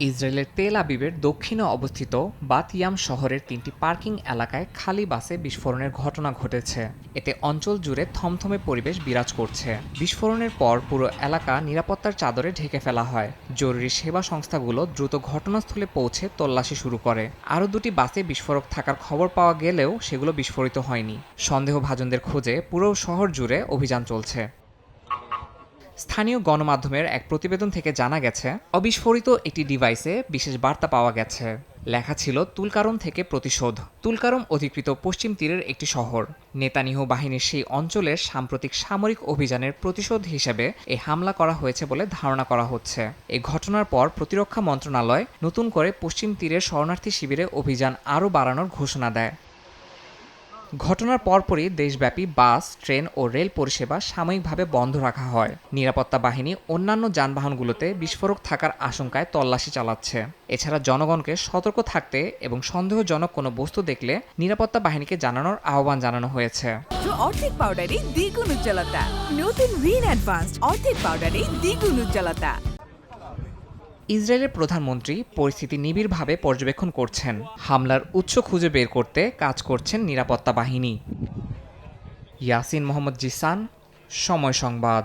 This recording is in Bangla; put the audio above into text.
ইসরায়েলের তেল আবিবের দক্ষিণে অবস্থিত বাত ইয়াম শহরের ৩টি পার্কিং এলাকায় খালি বাসে বিস্ফোরণের ঘটনা ঘটেছে। এতে অঞ্চল জুড়ে থমথমে পরিবেশ বিরাজ করছে। বিস্ফোরণের পর পুরো এলাকা নিরাপত্তার চাদরে ঢেকে ফেলা হয়। জরুরি সেবা সংস্থাগুলো দ্রুত ঘটনাস্থলে পৌঁছে তল্লাশি শুরু করে। আরও দুটি বাসে বিস্ফোরক থাকার খবর পাওয়া গেলেও সেগুলো বিস্ফোরিত হয়নি। সন্দেহভাজনদের খোঁজে পুরো শহর জুড়ে অভিযান চলছে। স্থানীয় গণমাধ্যমের এক প্রতিবেদন থেকে জানা গেছে, অবিস্ফোরিত একটি ডিভাইসে বিশেষ বার্তা পাওয়া গেছে। লেখা ছিল তুলকারম থেকে প্রতিশোধ। তুলকারম অধিকৃত পশ্চিম তীরের একটি শহর। নেতানিয়াহু বাহিনীর সেই অঞ্চলের সাম্প্রতিক সামরিক অভিযানের প্রতিশোধ হিসেবে এই হামলা করা হয়েছে বলে ধারণা করা হচ্ছে। এই ঘটনার পর প্রতিরক্ষা মন্ত্রণালয় নতুন করে পশ্চিম তীরের শরণার্থী শিবিরে অভিযান আরও বাড়ানোর ঘোষণা দেয়। ঘটনার পরপরই দেশব্যাপী বাস, ট্রেন ও রেল পরিষেবা সাময়িকভাবে বন্ধ রাখা হয়। নিরাপত্তা বাহিনী অন্যান্য যানবাহনগুলোতে বিস্ফোরক থাকার আশঙ্কায় তল্লাশি চালাচ্ছে। এছাড়া জনগণকে সতর্ক থাকতে এবং সন্দেহজনক কোনো বস্তু দেখলে নিরাপত্তা বাহিনীকে জানানোর আহ্বান জানানো হয়েছে। অর্ধেক পাউডারে দ্বিগুণ উজ্জ্বলতা। নতুন রিন অ্যাডভান্সড অর্ধেক পাউডারে দ্বিগুণ উজ্জ্বলতা। ইসরায়েলের প্রধানমন্ত্রী পরিস্থিতি নিবিড়ভাবে পর্যবেক্ষণ করছেন। হামলার উৎস খুঁজে বের করতে কাজ করছেন নিরাপত্তা বাহিনী। ইয়াসিন মোহাম্মদ জিসান, সময় সংবাদ।